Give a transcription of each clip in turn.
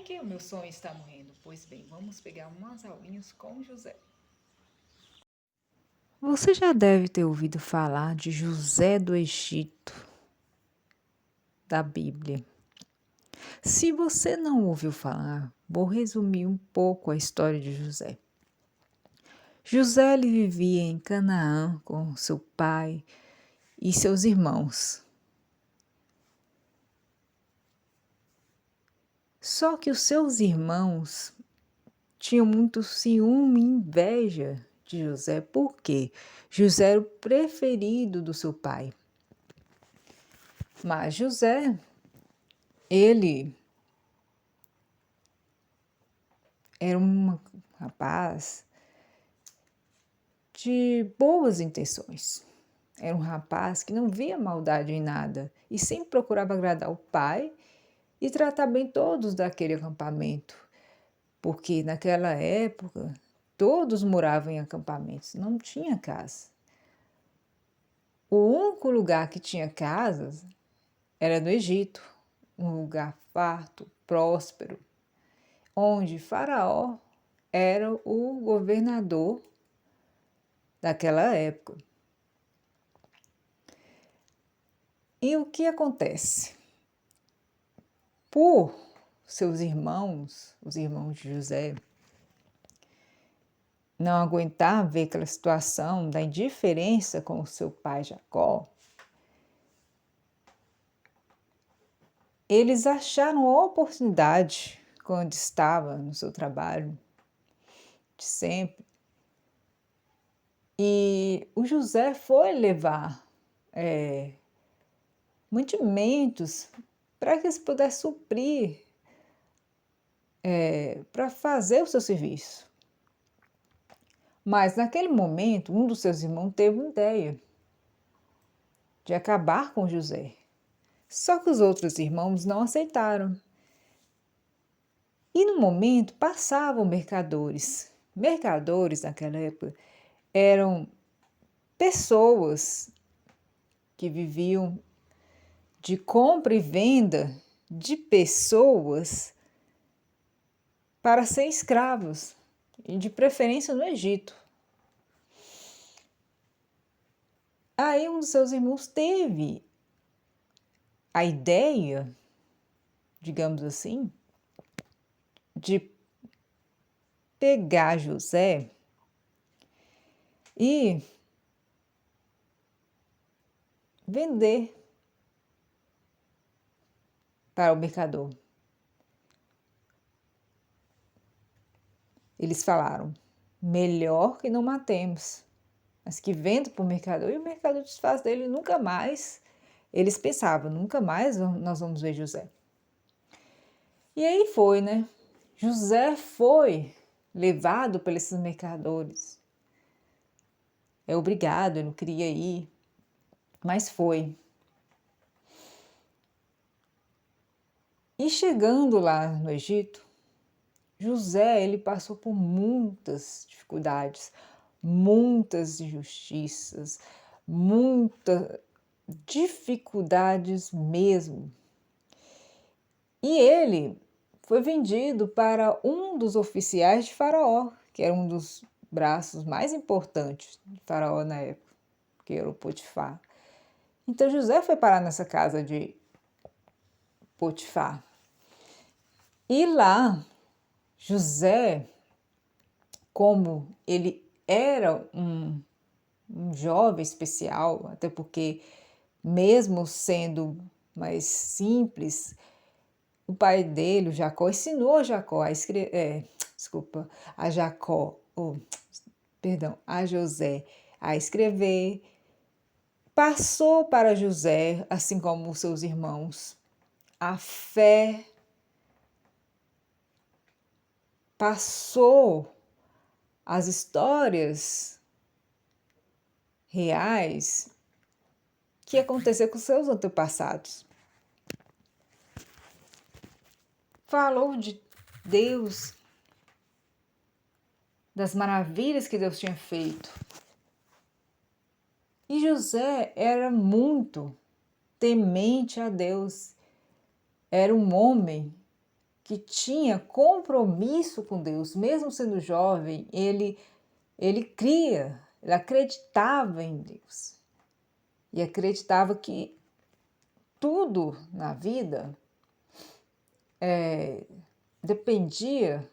Por que o meu sonho está morrendo? Pois bem, vamos pegar umas aulinhas com José. Você já deve ter ouvido falar de José do Egito, da Bíblia. Se você não ouviu falar, vou resumir um pouco a história de José. José ele vivia em Canaã com seu pai e seus irmãos. Só que os seus irmãos tinham muito ciúme e inveja de José, porque José era o preferido do seu pai. Mas José, ele era um rapaz de boas intenções. Era um rapaz que não via maldade em nada e sempre procurava agradar o pai e tratar bem todos daquele acampamento, porque naquela época todos moravam em acampamentos, não tinha casa. O único lugar que tinha casas era no Egito, um lugar farto, próspero, onde Faraó era o governador daquela época. E o que acontece? Por seus irmãos, os irmãos de José, não aguentar ver aquela situação da indiferença com o seu pai Jacó, eles acharam a oportunidade, quando estava no seu trabalho de sempre, e o José foi levar mantimentos para que eles pudessem suprir, para fazer o seu serviço. Mas naquele momento, um dos seus irmãos teve uma ideia de acabar com José. Só que os outros irmãos não aceitaram. E no momento passavam mercadores. Mercadores naquela época eram pessoas que viviam de compra e venda de pessoas para ser escravos, e de preferência no Egito. Aí um dos seus irmãos teve a ideia, digamos assim, de pegar José e vender para o mercador. Eles falaram: melhor que não matemos, mas que venda para o mercador, e o mercador desfaz dele nunca mais. Eles pensavam, nunca mais nós vamos ver José. E aí foi, né? José foi levado por esses mercadores. É obrigado, eu não queria ir, mas foi. E chegando lá no Egito, José ele passou por muitas dificuldades, muitas injustiças, muitas dificuldades mesmo. E ele foi vendido para um dos oficiais de Faraó, que era um dos braços mais importantes de Faraó na época, que era o Potifar. Então José foi parar nessa casa de Potifar. E lá, José, como ele era um jovem especial, até porque mesmo sendo mais simples, o pai dele, o Jacó, ensinou a Jacó a escrever, a Jacó, a José a escrever, passou para José, assim como os seus irmãos, a fé, passou as histórias reais que aconteceu com seus antepassados. Falou de Deus, das maravilhas que Deus tinha feito. E José era muito temente a Deus. Era um homem que tinha compromisso com Deus, mesmo sendo jovem, ele acreditava em Deus e acreditava que tudo na vida dependia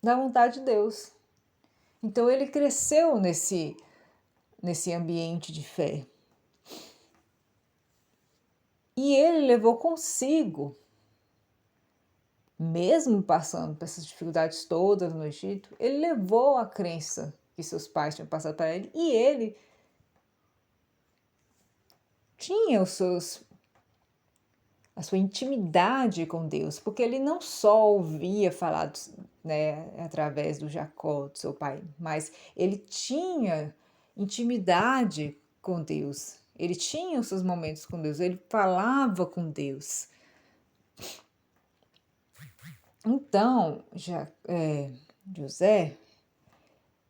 da vontade de Deus. Então ele cresceu nesse ambiente de fé. E ele levou consigo, mesmo passando por essas dificuldades todas no Egito, ele levou a crença que seus pais tinham passado para ele, e ele tinha a sua intimidade com Deus, porque ele não só ouvia falar, né, através do Jacó, do seu pai, mas ele tinha intimidade com Deus. Ele tinha os seus momentos com Deus, ele falava com Deus. Então, José,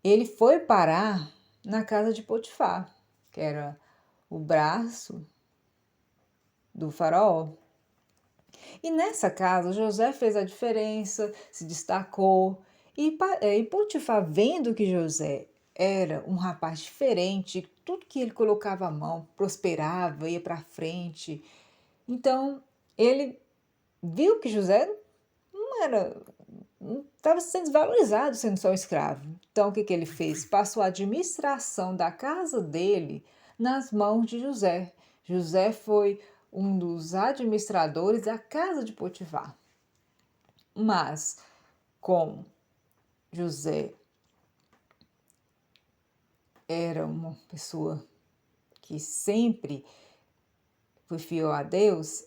ele foi parar na casa de Potifar, que era o braço do faraó. E nessa casa, José fez a diferença, se destacou. E Potifar, vendo que José era um rapaz diferente, tudo que ele colocava a mão prosperava, ia para frente. Então, ele viu que José não estava sendo desvalorizado sendo só um escravo. Então, o que ele fez? Passou a administração da casa dele nas mãos de José. José foi um dos administradores da casa de Potifar. Mas, como José era uma pessoa que sempre foi fiel a Deus,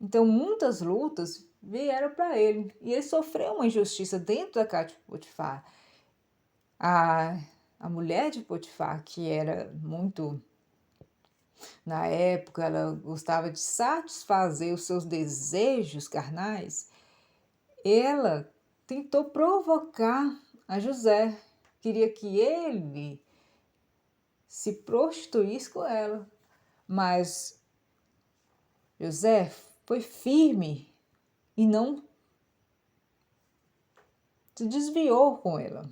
então muitas lutas vieram para ele. E ele sofreu uma injustiça dentro da casa de Potifar. A mulher de Potifar, que era muito... Na época, ela gostava de satisfazer os seus desejos carnais. Ela tentou provocar a José, queria que ele se prostituísse com ela. Mas José foi firme e não se desviou com ela.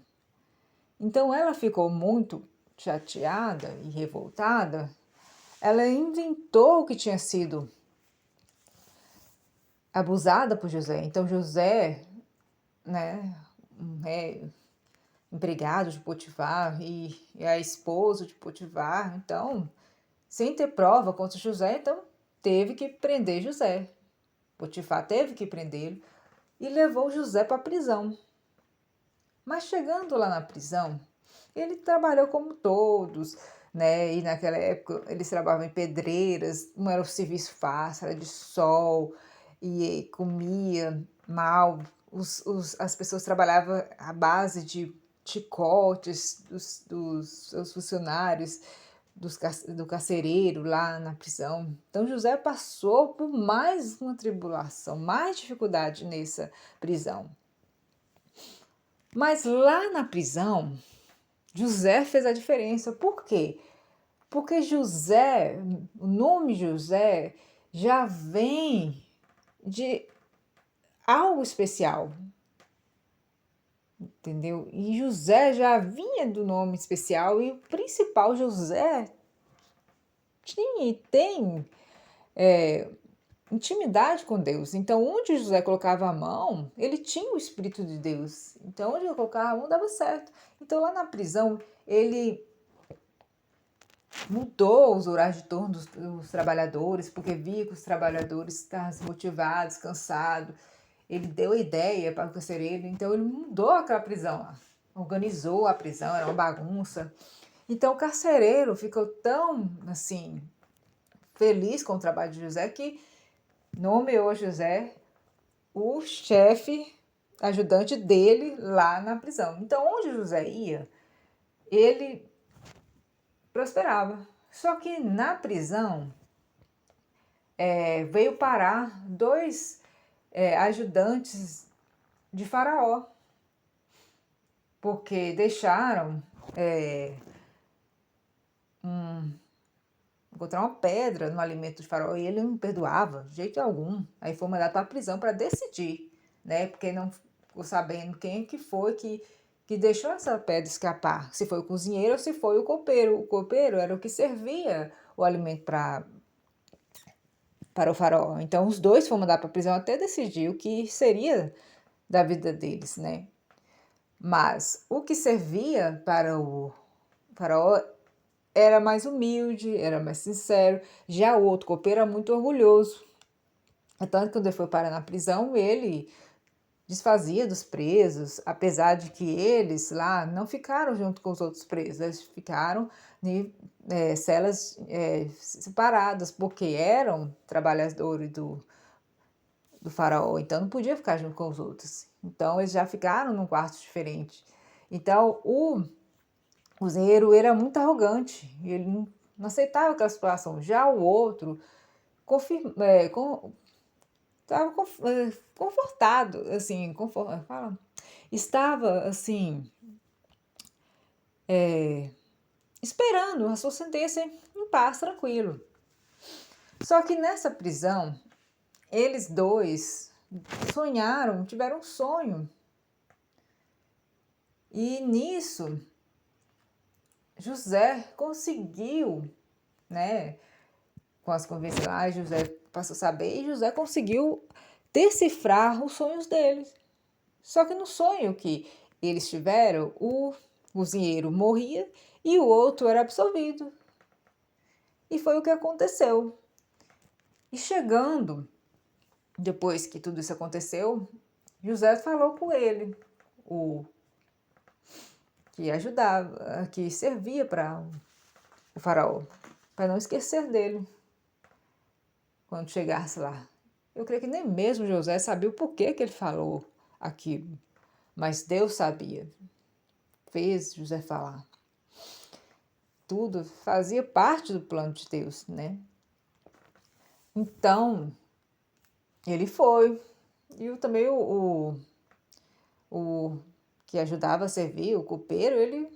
Então ela ficou muito chateada e revoltada. Ela inventou que tinha sido abusada por José. Então José, né, empregado de Potifar e a esposa de Potifar, então, sem ter prova contra José, então teve que prender José. Potifar teve que prendê-lo e levou José para a prisão. Mas chegando lá na prisão, ele trabalhou como todos, né? E naquela época eles trabalhavam em pedreiras, não era um serviço fácil, era de sol, e comia mal. As pessoas trabalhavam à base de chicotes dos seus funcionários, do carcereiro lá na prisão. Então José passou por mais uma tribulação, mais dificuldade nessa prisão. Mas lá na prisão, José fez a diferença. Por quê? Porque José, o nome José, já vem de algo especial. Entendeu? E José já vinha do nome especial, e o principal, José tinha e tem intimidade com Deus. Então, onde José colocava a mão, ele tinha o Espírito de Deus. Então, onde ele colocava a mão, dava certo. Então, lá na prisão, ele mudou os horários de turno dos trabalhadores, porque via que os trabalhadores estavam desmotivados, cansados. Ele deu a ideia para o carcereiro, então ele mudou aquela prisão lá. Organizou a prisão, era uma bagunça. Então, o carcereiro ficou tão, assim, feliz com o trabalho de José que nomeou José o chefe, ajudante dele lá na prisão. Então, onde José ia, ele prosperava. Só que na prisão veio parar dois ajudantes de Faraó, porque deixaram encontrar uma pedra no alimento de Faraó e ele não perdoava de jeito algum. Aí foi mandado para a prisão para decidir, né? Porque não ficou sabendo quem que foi que deixou essa pedra escapar. Se foi o cozinheiro ou se foi o copeiro. O copeiro era o que servia o alimento para o Faraó. Então os dois foram mandados para a prisão até decidir o que seria da vida deles, né? Mas o que servia para o Faraó era mais humilde, era mais sincero. Já o outro copeiro era muito orgulhoso. Tanto que quando ele foi parar na prisão, ele desfazia dos presos, apesar de que eles lá não ficaram junto com os outros presos, eles ficaram em celas separadas, porque eram trabalhadores do faraó, então não podia ficar junto com os outros. Então eles já ficaram num quarto diferente. Então o cozinheiro era muito arrogante, ele não aceitava aquela situação. Já o outro estava confortado, assim, estava assim, esperando a sua sentença em paz, tranquilo. Só que nessa prisão, eles dois sonharam, tiveram um sonho. E nisso, José conseguiu, né? Com as convencionais, José passou a saber e José conseguiu decifrar os sonhos deles. Só que no sonho que eles tiveram, o cozinheiro morria e o outro era absolvido. E foi o que aconteceu. E chegando, depois que tudo isso aconteceu, José falou com ele, o que ajudava, que servia para o faraó, para não esquecer dele quando chegasse lá. Eu creio que nem mesmo José sabia o porquê que ele falou aquilo, mas Deus sabia, fez José falar. Tudo fazia parte do plano de Deus, né? Então, ele foi. E também o que ajudava a servir, o copeiro, ele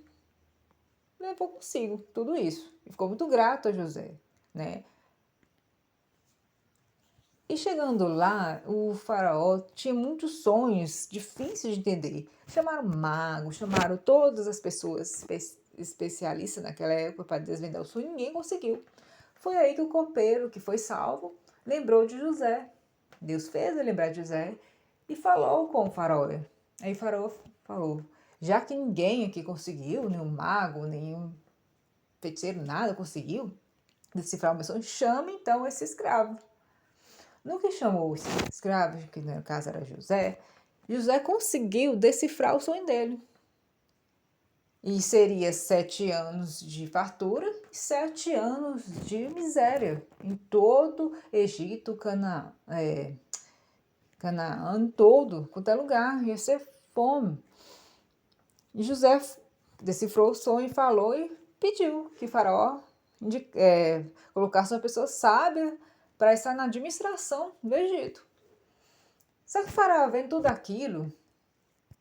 levou consigo tudo isso. E ficou muito grato a José, né? E chegando lá, o faraó tinha muitos sonhos difíceis de entender. Chamaram magos, chamaram todas as pessoas especialistas naquela época para desvendar o sonho, ninguém conseguiu. Foi aí que o copeiro, que foi salvo, lembrou de José. Deus fez ele lembrar de José e falou com o faraó. Aí o faraó falou, já que ninguém aqui conseguiu, nenhum mago, nenhum feiticeiro, nada conseguiu decifrar o meu sonho, chame então esse escravo. No que chamou esse escravo, que no caso era José, José conseguiu decifrar o sonho dele. E seria 7 anos de fartura e 7 anos de miséria em todo Egito, Canaã, todo, quanto é lugar, ia ser fome. E José decifrou o sonho e falou e pediu que Faraó colocasse uma pessoa sábia para estar na administração do Egito. Só que Faraó vendo tudo aquilo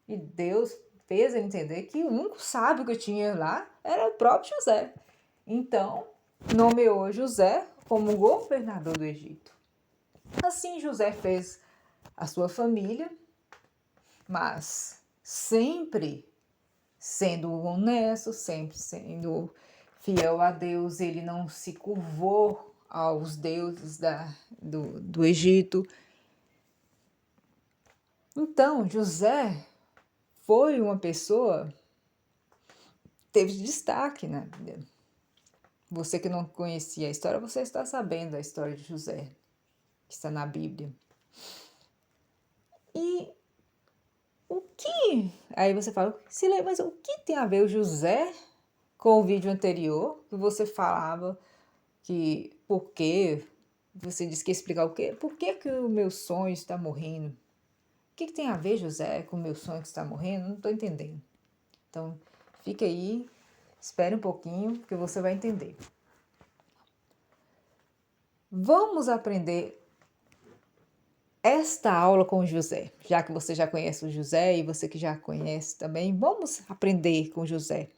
e Deus fez ele entender que o único sábio que tinha lá era o próprio José. Então, nomeou José como governador do Egito. Assim, José fez a sua família, mas sempre sendo honesto, sempre sendo fiel a Deus. Ele não se curvou aos deuses do Egito. Então, José foi uma pessoa teve destaque na vida. Você que não conhecia a história, você está sabendo a história de José, que está na Bíblia. E o que... Aí você fala, mas o que tem a ver o José com o vídeo anterior, que você falava que por quê? Você disse que ia explicar o quê? Por que o meu sonho está morrendo? O que tem a ver, José, com o meu sonho que está morrendo? Não estou entendendo. Então, fica aí, espere um pouquinho, que você vai entender. Vamos aprender esta aula com o José. Já que você já conhece o José e você que já conhece também, vamos aprender com o José.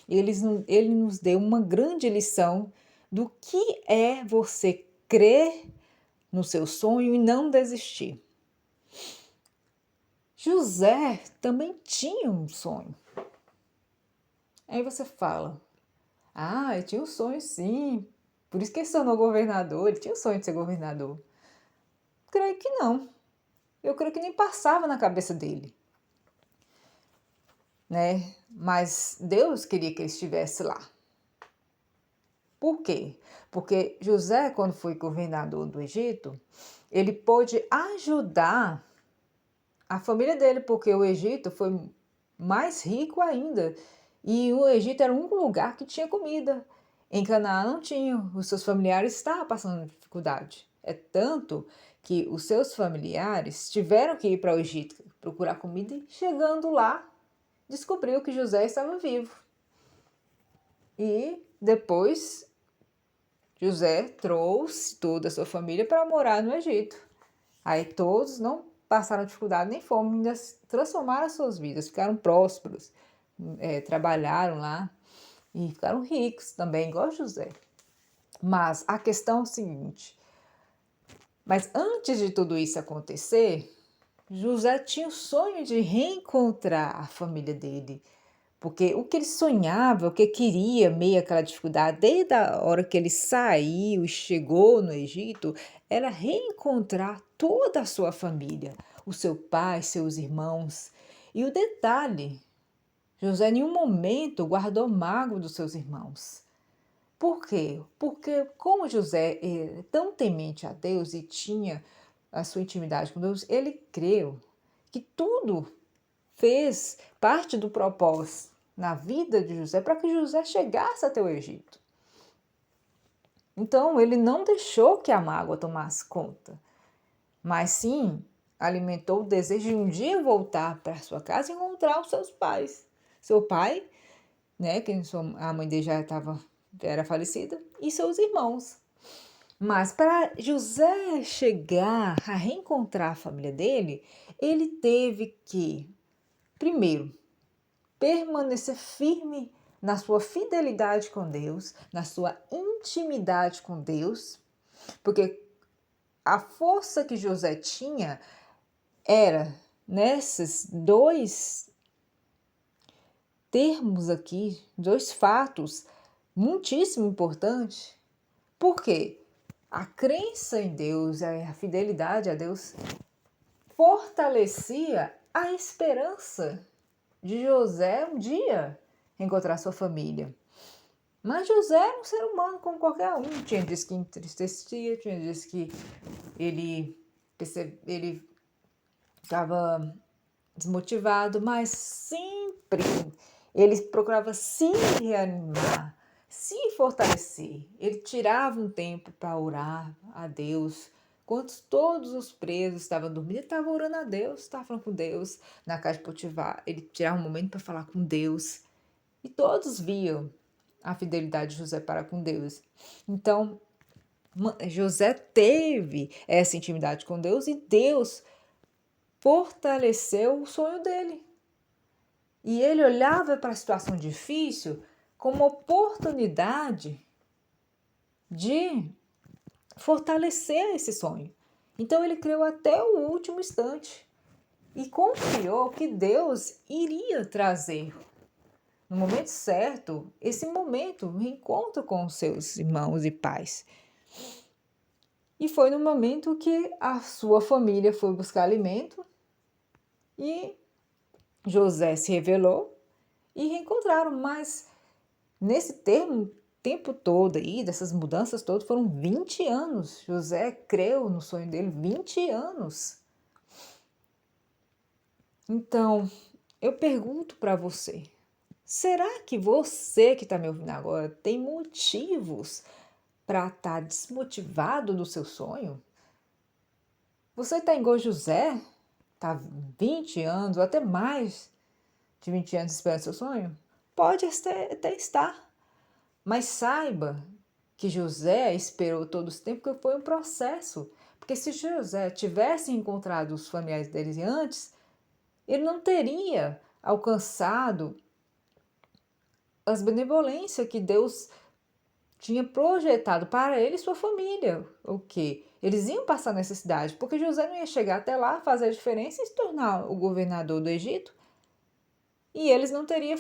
Ele nos deu uma grande lição do que é você crer no seu sonho e não desistir. José também tinha um sonho. Aí você fala, ele tinha um sonho sim, por isso que ele se tornou governador, ele tinha o sonho de ser governador. Creio que não. Eu creio que nem passava na cabeça dele, né? Mas Deus queria que ele estivesse lá. Por quê? Porque José, quando foi governador do Egito, ele pôde ajudar a família dele, porque o Egito foi mais rico ainda. E o Egito era o único lugar que tinha comida. Em Canaã não tinha, os seus familiares estavam passando dificuldade. É tanto que os seus familiares tiveram que ir para o Egito procurar comida e chegando lá, descobriu que José estava vivo. E depois José trouxe toda a sua família para morar no Egito. Aí todos não passaram dificuldade nem fome, ainda transformaram as suas vidas, ficaram prósperos, trabalharam lá e ficaram ricos também, igual José. Mas a questão é o seguinte, mas antes de tudo isso acontecer, José tinha o sonho de reencontrar a família dele, porque o que ele sonhava, o que queria, meio aquela dificuldade, desde a hora que ele saiu e chegou no Egito, era reencontrar toda a sua família, o seu pai, seus irmãos. E o detalhe, José em nenhum momento guardou mágoa dos seus irmãos. Por quê? Porque como José é tão temente a Deus e tinha a sua intimidade com Deus, ele creu que tudo fez parte do propósito na vida de José para que José chegasse até o Egito. Então, ele não deixou que a mágoa tomasse conta, mas sim alimentou o desejo de um dia voltar para sua casa e encontrar os seus pais. Seu pai, né, que a mãe dele era falecida, e seus irmãos. Mas para José chegar a reencontrar a família dele, ele teve que, primeiro, permanecer firme na sua fidelidade com Deus, na sua intimidade com Deus, porque a força que José tinha era nesses dois termos aqui, dois fatos muitíssimo importantes. Por quê? A crença em Deus, a fidelidade a Deus fortalecia a esperança de José um dia encontrar sua família. Mas José era um ser humano como qualquer um. Tinha dias que entristecia, tinha dias que ele estava desmotivado, mas sempre ele procurava se reanimar, se fortalecer. Ele tirava um tempo para orar a Deus. Quando todos os presos estavam dormindo, ele estava orando a Deus, estava falando com Deus. Na casa de Potifar, ele tirava um momento para falar com Deus. E todos viam a fidelidade de José para com Deus. Então, José teve essa intimidade com Deus e Deus fortaleceu o sonho dele. E ele olhava para a situação difícil como oportunidade de fortalecer esse sonho. Então ele creu até o último instante e confiou que Deus iria trazer no momento certo esse momento, o reencontro com os seus irmãos e pais. E foi no momento que a sua família foi buscar alimento e José se revelou e reencontraram, mas nesse tempo todo aí, dessas mudanças todas, foram 20 anos. José creu no sonho dele 20 anos. Então, eu pergunto para você, será que você que está me ouvindo agora tem motivos para estar desmotivado do seu sonho? Você está igual José? Está 20 anos ou até mais de 20 anos esperando seu sonho? Pode até estar. Mas saiba que José esperou todo esse tempo, porque foi um processo. Porque se José tivesse encontrado os familiares dele antes, ele não teria alcançado as benevolências que Deus tinha projetado para ele e sua família o quê? Eles iam passar necessidade, porque José não ia chegar até lá, fazer a diferença e se tornar o governador do Egito, e eles não teriam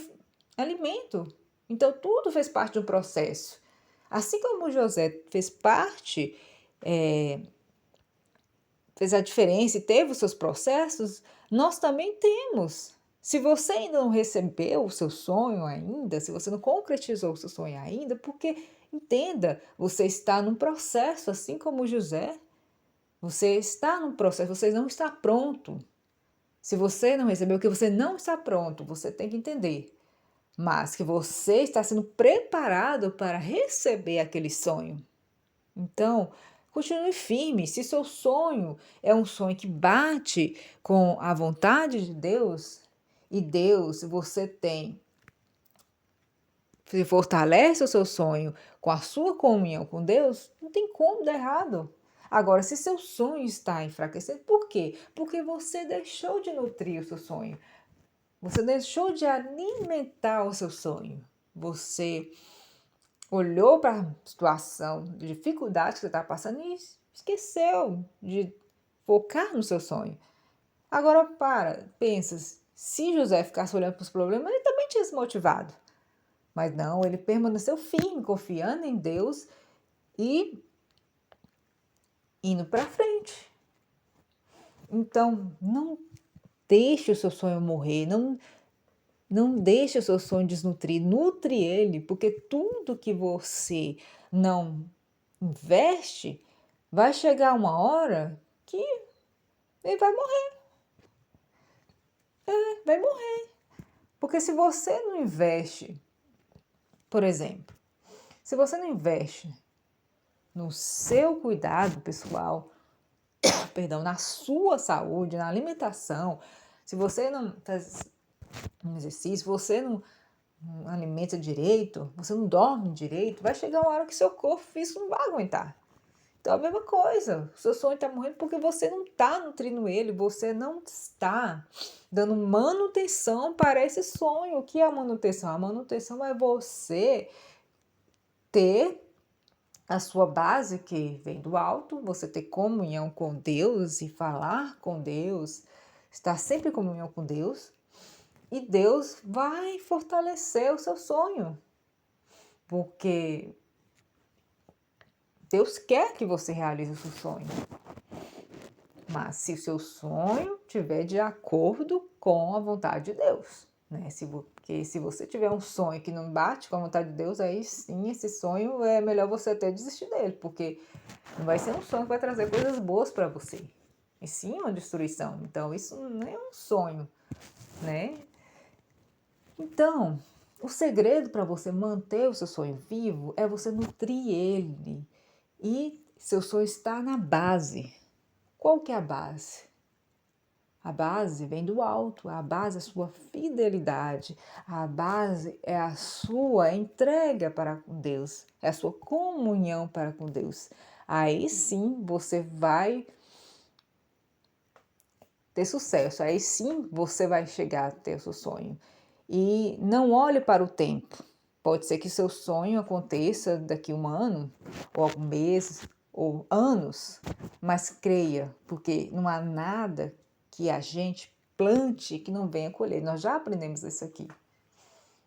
alimento. Então, tudo fez parte de um processo. Assim como José fez parte, fez a diferença e teve os seus processos, nós também temos. Se você ainda não recebeu o seu sonho ainda, se você não concretizou o seu sonho ainda, porque, entenda, você está num processo, assim como José. Você está num processo, você não está pronto. Se você não recebeu, que você não está pronto, você tem que entender. Mas que você está sendo preparado para receber aquele sonho. Então, continue firme. Se seu sonho é um sonho que bate com a vontade de Deus, e Deus, você fortalece o seu sonho com a sua comunhão com Deus, não tem como dar errado. Agora, se seu sonho está enfraquecido, por quê? Porque você deixou de nutrir o seu sonho. Você deixou de alimentar o seu sonho. Você olhou para a situação de dificuldade que você está passando e esqueceu de focar no seu sonho. Agora, pensa, se José ficasse olhando para os problemas, ele também tinha se motivado. Mas não, ele permaneceu firme, confiando em Deus e indo para frente. Então, não deixe o seu sonho morrer, não deixe o seu sonho desnutrir, nutre ele, porque tudo que você não investe, vai chegar uma hora que ele vai morrer. Vai morrer. Porque se você não investe, por exemplo, se você não investe no seu cuidado pessoal, perdão, na sua saúde, na alimentação, se você não faz um exercício, você não alimenta direito, você não dorme direito, vai chegar uma hora que seu corpo físico não vai aguentar. Então, a mesma coisa, o seu sonho está morrendo porque você não está nutrindo ele, você não está dando manutenção para esse sonho. O que é a manutenção? A manutenção é você ter a sua base que vem do alto, você ter comunhão com Deus e falar com Deus, estar sempre em comunhão com Deus, e Deus vai fortalecer o seu sonho, porque Deus quer que você realize o seu sonho. Mas se o seu sonho estiver de acordo com a vontade de Deus, né? Porque se você tiver um sonho que não bate com a vontade de Deus, aí sim, esse sonho é melhor você até desistir dele, porque não vai ser um sonho que vai trazer coisas boas para você, e sim uma destruição. Então, isso não é um sonho, né? Então, o segredo para você manter o seu sonho vivo é você nutrir ele. E seu sonho está na base. Qual que é a base? A base vem do alto, a base é a sua fidelidade, a base é a sua entrega para com Deus, é a sua comunhão para com Deus. Aí sim você vai ter sucesso, aí sim você vai chegar a ter o seu sonho. E não olhe para o tempo. Pode ser que seu sonho aconteça daqui a um ano, ou alguns meses, ou anos, mas creia, porque não há nada que a gente plante que não venha colher. Nós já aprendemos isso aqui.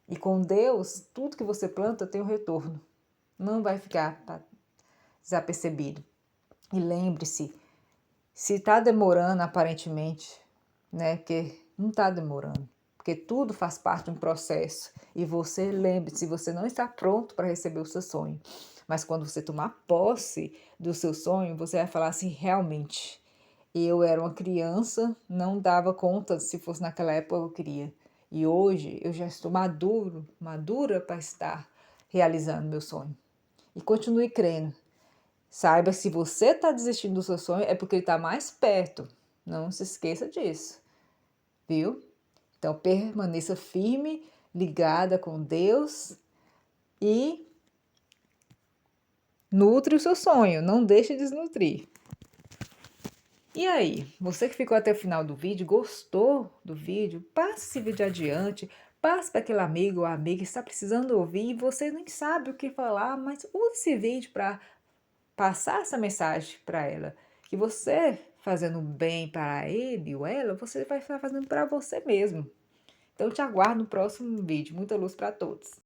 E com Deus, tudo que você planta tem um retorno. Não vai ficar desapercebido. E lembre-se, se está demorando aparentemente, né, porque não está demorando, porque tudo faz parte de um processo. E você, lembre-se, você não está pronto para receber o seu sonho. Mas quando você tomar posse do seu sonho, você vai falar assim, realmente, eu era uma criança, não dava conta, se fosse naquela época eu queria. E hoje eu já estou madura para estar realizando meu sonho. E continue crendo. Saiba, se você está desistindo do seu sonho, é porque ele está mais perto. Não se esqueça disso, viu? Então, permaneça firme, ligada com Deus e nutre o seu sonho, não deixe de desnutrir. E aí, você que ficou até o final do vídeo, gostou do vídeo? Passe esse vídeo adiante, Passe para aquele amigo ou amiga que está precisando ouvir e você nem sabe o que falar, mas use esse vídeo para passar essa mensagem para ela, que você fazendo bem para ele ou ela, você vai estar fazendo para você mesmo. Então, eu te aguardo no próximo vídeo. Muita luz para todos.